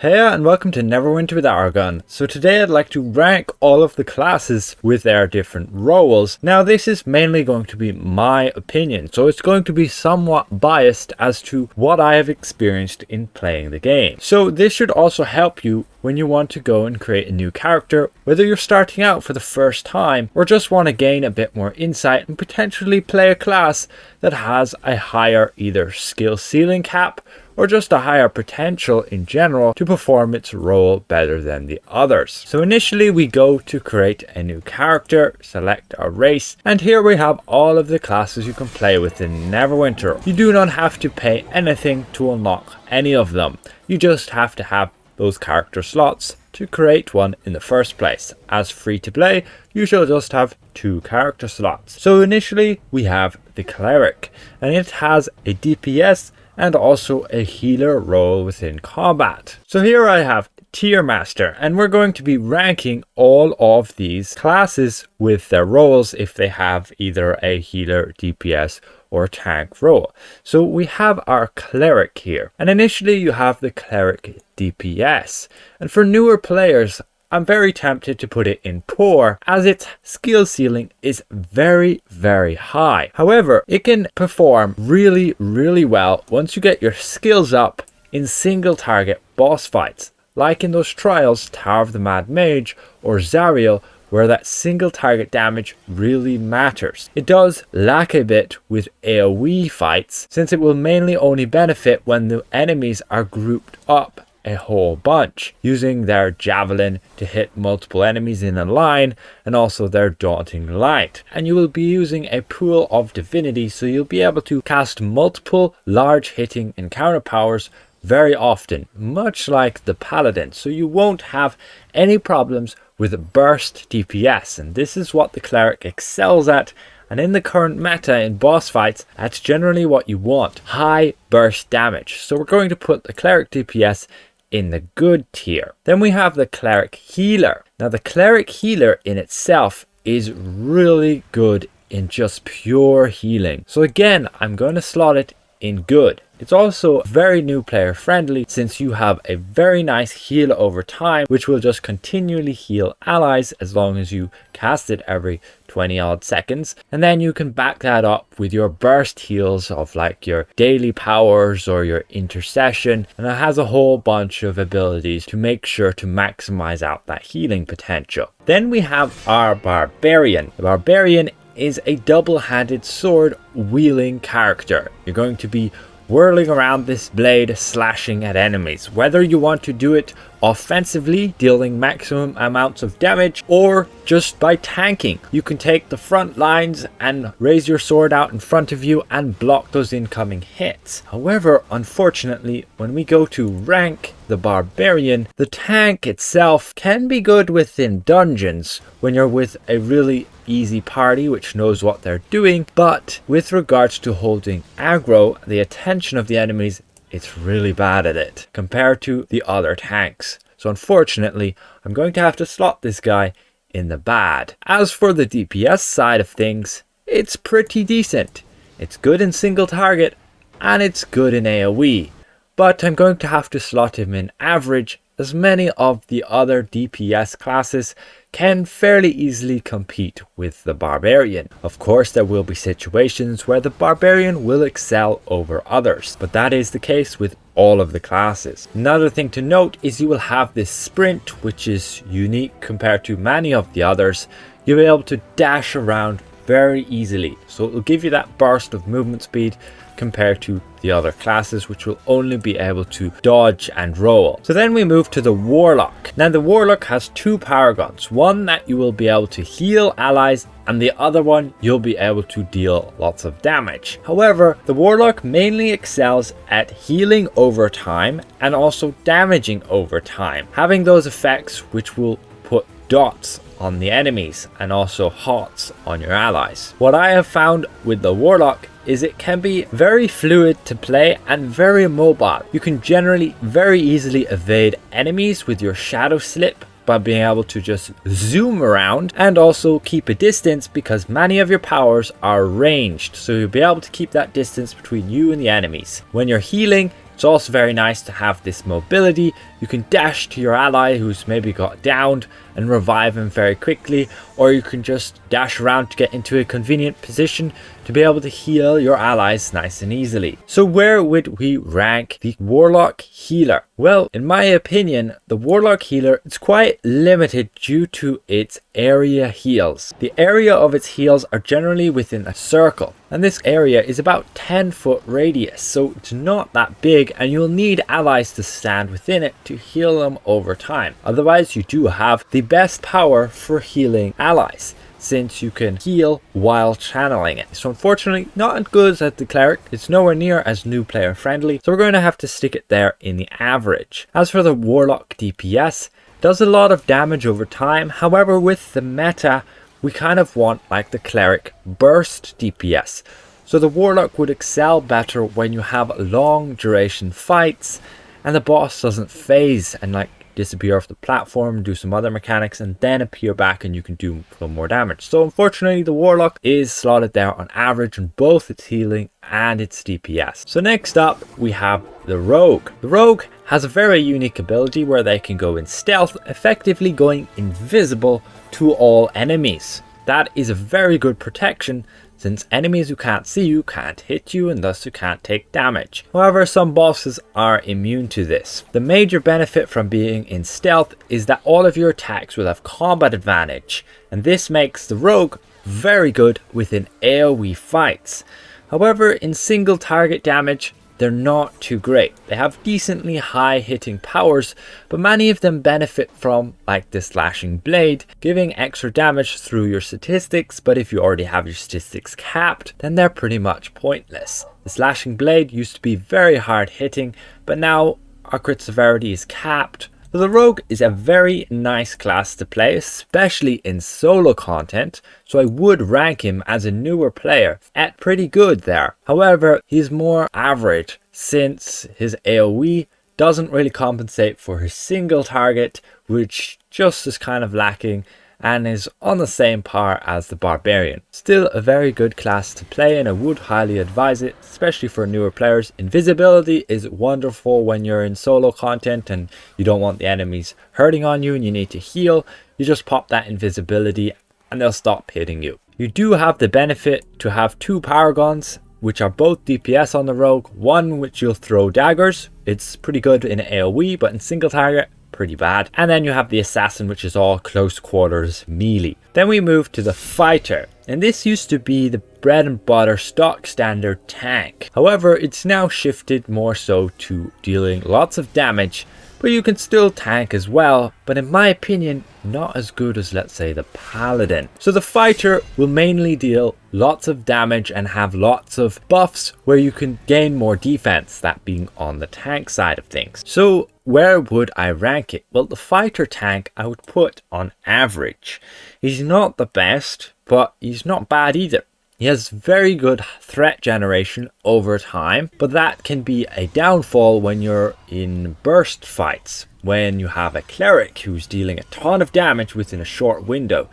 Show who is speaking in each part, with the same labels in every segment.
Speaker 1: Hey and welcome to Neverwinter with Aragon. So today I'd like to rank all of the classes with their different roles. Now this is mainly going to be my opinion, so it's going to be somewhat biased as to what I have experienced in playing the game. So this should also help you when you want to go and create a new character, whether you're starting out for the first time or just want to gain a bit more insight and potentially play a class that has a higher either skill ceiling cap or just a higher potential in general to perform its role better than the others. So initially we go to create a new character, select our race, and here we have all of the classes you can play with in Neverwinter. You do not have to pay anything to unlock any of them. You just have to have those character slots to create one in the first place. As free to play, you shall just have 2 character slots. So initially we have the Cleric, and it has a DPS and also a healer role within combat. So here I have Tier Master, and we're going to be ranking all of these classes with their roles if they have either a healer, DPS or tank role. So we have our Cleric here, and initially you have the Cleric DPS, and for newer players I'm very tempted to put it in poor as its skill ceiling is very high. However, it can perform really well once you get your skills up in single target boss fights, like in those trials Tower of the Mad Mage or Zariel, where that single target damage really matters. It does lack a bit with AoE fights, since it will mainly only benefit when the enemies are grouped up a whole bunch, using their javelin to hit multiple enemies in a line, and also their daunting light. And you will be using a pool of divinity, so you'll be able to cast multiple large hitting encounter powers very often, much like the Paladin, so you won't have any problems with burst DPS, and this is what the Cleric excels at. And in the current meta in boss fights, that's generally what you want, high burst damage. So we're going to put the Cleric DPS in the good tier. Then we have the Cleric Healer. Now the Cleric Healer in itself is really good in just pure healing. So again, I'm going to slot it in good. It's also very new player friendly, since you have a very nice heal over time, which will just continually heal allies as long as you cast it every 20 odd seconds. And then you can back that up with your burst heals of like your daily powers or your intercession. And it has a whole bunch of abilities to make sure to maximize out that healing potential. Then we have our Barbarian. The Barbarian is a double-handed sword wielding character. You're going to be whirling around this blade, slashing at enemies, whether you want to do it offensively, dealing maximum amounts of damage, or just by tanking. You can take the front lines and raise your sword out in front of you and block those incoming hits. However, unfortunately, when we go to rank the Barbarian, the tank itself can be good within dungeons when you're with a really easy party which knows what they're doing, but with regards to holding aggro, the attention of the enemies, it's really bad at it compared to the other tanks. So unfortunately, I'm going to have to slot this guy in the bad. As for the DPS side of things, it's pretty decent. It's good in single target and it's good in AoE, but I'm going to have to slot him in average, as many of the other DPS classes can fairly easily compete with the Barbarian. Of course, there will be situations where the Barbarian will excel over others, but that is the case with all of the classes. Another thing to note is you will have this sprint, which is unique compared to many of the others. You'll be able to dash around very easily, so it will give you that burst of movement speed compared to the other classes, which will only be able to dodge and roll. So then we move to the Warlock. Now the Warlock has 2 power guns, one that you will be able to heal allies, and the other one you'll be able to deal lots of damage. However, the Warlock mainly excels at healing over time and also damaging over time, having those effects which will put dots on the enemies and also hots on your allies. What I have found with the Warlock is it can be very fluid to play and very mobile. You can generally very easily evade enemies with your shadow slip by being able to just zoom around, and also keep a distance because many of your powers are ranged, so you'll be able to keep that distance between you and the enemies. When you're healing, It's also very nice to have this mobility. You can dash to your ally who's maybe got downed and revive him very quickly, or you can just dash around to get into a convenient position to be able to heal your allies nice and easily. So where would we rank the Warlock Healer? Well, in my opinion, the Warlock Healer is quite limited due to its area heals. The area of its heals are generally within a circle, and this area is about 10-foot radius, so it's not that big, and you'll need allies to stand within it to heal them over time. Otherwise, you do have the best power for healing allies, since you can heal while channeling it. So unfortunately, not as good as the Cleric. It's nowhere near as new player friendly, so we're going to have to stick it there in the average. As for the Warlock DPS, it does a lot of damage over time. However, with the meta, we kind of want like the Cleric burst DPS. So the Warlock would excel better when you have long duration fights and the boss doesn't phase and like disappear off the platform, do some other mechanics, and then appear back and you can do some more damage. So unfortunately, the Warlock is slotted there on average in both its healing and its DPS. So next up, we have the Rogue. The Rogue has a very unique ability where they can go in stealth, effectively going invisible to all enemies. That is a very good protection, since enemies who can't see you can't hit you and thus you can't take damage. However, some bosses are immune to this. The major benefit from being in stealth is that all of your attacks will have combat advantage, and this makes the Rogue very good within AoE fights. However, in single target damage, they're not too great. They have decently high hitting powers, but many of them benefit from like the slashing blade, giving extra damage through your statistics, but if you already have your statistics capped, then they're pretty much pointless. The slashing blade used to be very hard hitting, but now our crit severity is capped. So the Rogue is a very nice class to play, especially in solo content, so I would rank him as a newer player at pretty good there. However, he's more average since his AoE doesn't really compensate for his single target, which just is kind of lacking and is on the same par as the Barbarian. Still a very good class to play, and I would highly advise it, especially for newer players. Invisibility is wonderful when you're in solo content and you don't want the enemies hurting on you and you need to heal. You just pop that invisibility and they'll stop hitting you. You do have the benefit to have two power guns, which are both DPS on the Rogue. One which you'll throw daggers. It's pretty good in AoE, but in single target, pretty bad. And then you have the Assassin, which is all close quarters melee. Then we move to the Fighter, and this used to be the bread and butter stock standard tank. However, it's now shifted more so to dealing lots of damage, but you can still tank as well, but in my opinion, not as good as, let's say, the Paladin. So the Fighter will mainly deal lots of damage and have lots of buffs where you can gain more defense, that being on the tank side of things. So where would I rank it? Well, the Fighter tank I would put on average. He's not the best, but he's not bad either. He has very good threat generation over time, but that can be a downfall when you're in burst fights. When you have a Cleric who's dealing a ton of damage within a short window,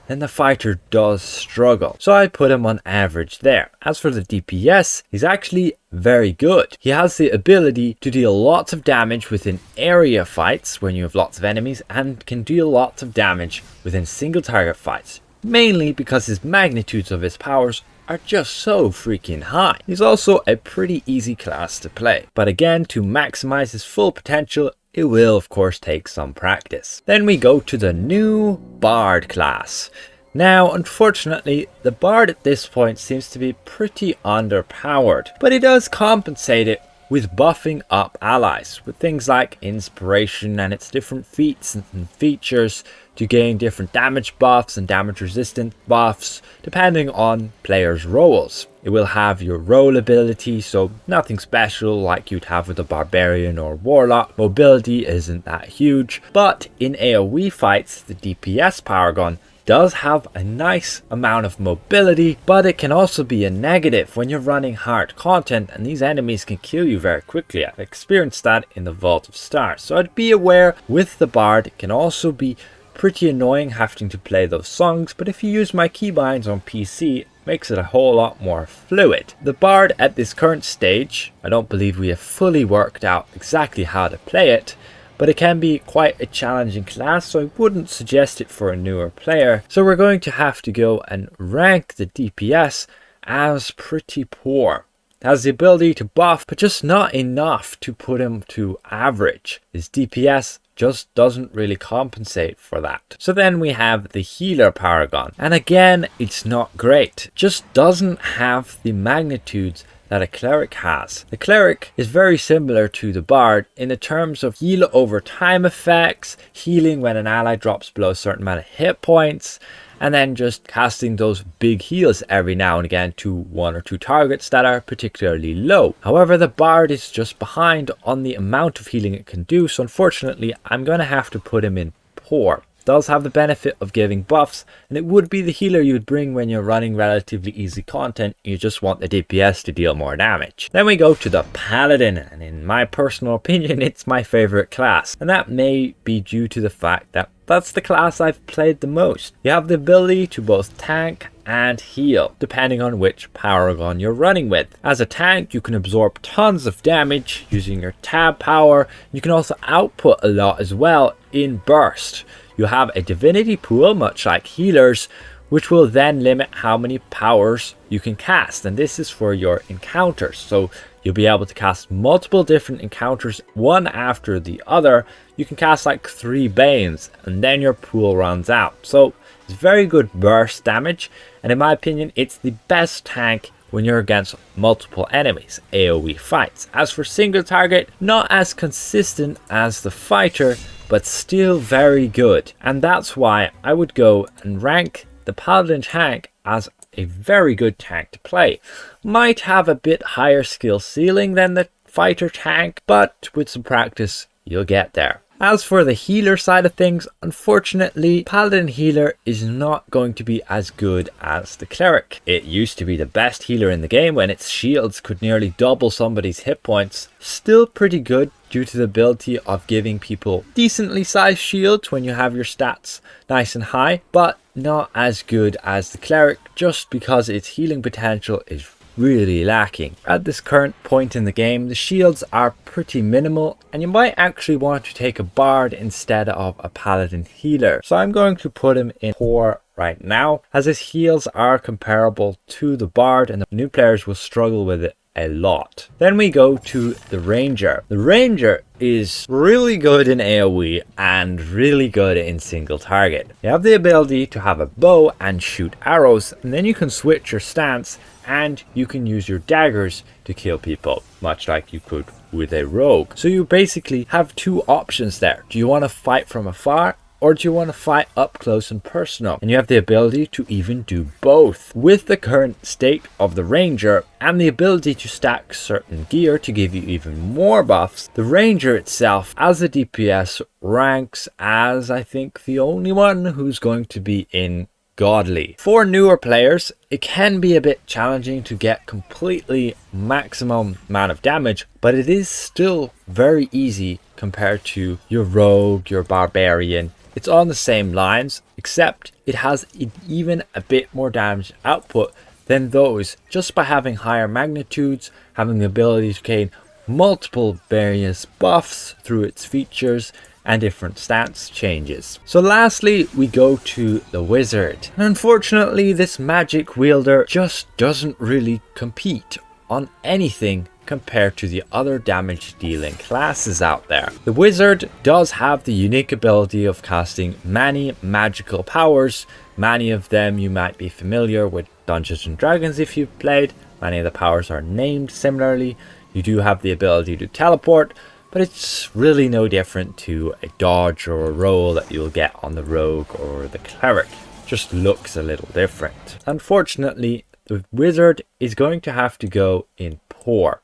Speaker 1: then the Fighter does struggle. So I put him on average there. As for the DPS, he's actually very good. He has the ability to deal lots of damage within area fights when you have lots of enemies, and can deal lots of damage within single target fights, mainly because his magnitudes of his powers are just so freaking high. He's also a pretty easy class to play, but again, to maximize his full potential, it will of course take some practice. Then we go to the new Bard class. Now, unfortunately, the Bard at this point seems to be pretty underpowered, but he does compensate it with buffing up allies with things like inspiration and its different feats and features to gain different damage buffs and damage resistant buffs depending on players' roles. It will have your role ability, so nothing special like you'd have with a Barbarian or Warlock. Mobility isn't that huge, but in AoE fights, the DPS power gun does have a nice amount of mobility, but it can also be a negative when you're running hard content and these enemies can kill you very quickly. I've experienced that in the Vault of Stars, so I'd be aware with the Bard. It can also be pretty annoying having to play those songs, but if you use my keybinds on PC, makes it a whole lot more fluid. The Bard at this current stage, I don't believe we have fully worked out exactly how to play it, but it can be quite a challenging class, so I wouldn't suggest it for a newer player. So we're going to have to go and rank the DPS as pretty poor. It has the ability to buff, but just not enough to put him to average. His DPS just doesn't really compensate for that. So then we have the Healer Paragon, and again, it's not great. It just doesn't have the magnitudes that a Cleric has. The Cleric is very similar to the Bard in the terms of heal over time effects, healing when an ally drops below a certain amount of hit points, and then just casting those big heals every now and again to one or two targets that are particularly low. However, the Bard is just behind on the amount of healing it can do, so unfortunately I'm going to have to put him in poor. Does have the benefit of giving buffs, and it would be the healer you would bring when you're running relatively easy content. You just want the DPS to deal more damage. Then we go to the Paladin, and in my personal opinion it's my favorite class, and that may be due to the fact that that's the class I've played the most. You have the ability to both tank and heal, depending on which paragon you're running with. As a tank, you can absorb tons of damage using your tab power. You can also output a lot as well in burst. You have a divinity pool, much like healers, which will then limit how many powers you can cast, and this is for your encounters. So you'll be able to cast multiple different encounters one after the other. You can cast like 3 Banes, and then your pool runs out. So it's very good burst damage, and in my opinion it's the best tank when you're against multiple enemies, AoE fights. As for single target, not as consistent as the fighter, but still very good, and that's why I would go and rank the Paladin Tank as a very good tank to play. Might have a bit higher skill ceiling than the fighter tank, but with some practice you'll get there. As for the healer side of things, unfortunately Paladin Healer is not going to be as good as the Cleric. It used to be the best healer in the game when its shields could nearly double somebody's hit points. Still pretty good due to the ability of giving people decently sized shields when you have your stats nice and high, but not as good as the Cleric just because its healing potential is really lacking. At this current point in the game, the shields are pretty minimal, and you might actually want to take a Bard instead of a Paladin Healer. So I'm going to put him in poor right now, as his heals are comparable to the Bard, and the new players will struggle with it a lot. Then we go to the Ranger. The Ranger is really good in AoE and really good in single target. You have the ability to have a bow and shoot arrows, and then you can switch your stance and you can use your daggers to kill people, much like you could with a rogue. So you basically have 2 options there. Do you want to fight from afar, or do you want to fight up close and personal? And you have the ability to even do both. With the current state of the Ranger and the ability to stack certain gear to give you even more buffs, the Ranger itself as a DPS ranks as, I think, the only one who's going to be in godly. For newer players, it can be a bit challenging to get completely maximum amount of damage, but it is still very easy compared to your rogue, your barbarian. It's on the same lines, except it has even a bit more damage output than those, just by having higher magnitudes, having the ability to gain multiple various buffs through its features and different stats changes. So lastly, we go to the Wizard. Unfortunately, this magic wielder just doesn't really compete on anything compared to the other damage dealing classes out there. The Wizard does have the unique ability of casting many magical powers. Many of them you might be familiar with Dungeons and Dragons if you've played. Many of the powers are named similarly. You do have the ability to teleport, but it's really no different to a dodge or a roll that you'll get on the rogue or the cleric. It just looks a little different. Unfortunately, the Wizard is going to have to go in poor.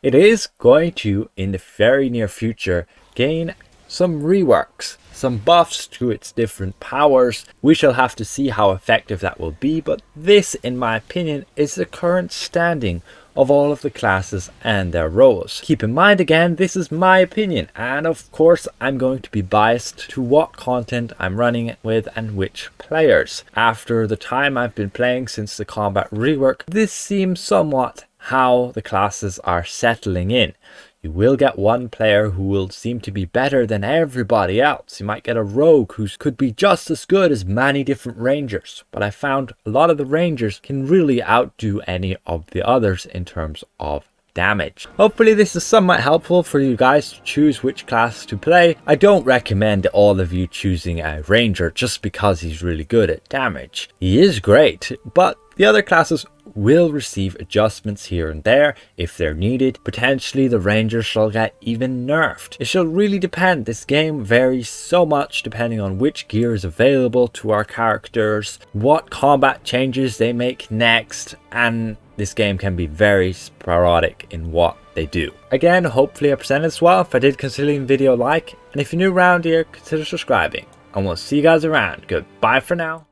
Speaker 1: It is going to, in the very near future, gain some reworks, some buffs to its different powers. We shall have to see how effective that will be, but this, in my opinion, is the current standing of all of the classes and their roles. Keep in mind again, this is my opinion, and of course I'm going to be biased to what content I'm running it with and which players. After the time I've been playing since the combat rework, this seems somewhat how the classes are settling in. You will get one player who will seem to be better than everybody else. You might get a rogue who could be just as good as many different rangers, but I found a lot of the rangers can really outdo any of the others in terms of damage. Hopefully this is somewhat helpful for you guys to choose which class to play. I don't recommend all of you choosing a ranger just because he's really good at damage. He is great, but the other classes will receive adjustments here and there if they're needed. Potentially the rangers shall get even nerfed. It shall really depend. This game varies so much depending on which gear is available to our characters, what combat changes they make next, and this game can be very sporadic in what they do. Again, hopefully I presented this well. If I did, consider leaving a video a like, and if you're new around here, consider subscribing, and we'll see you guys around. Goodbye for now.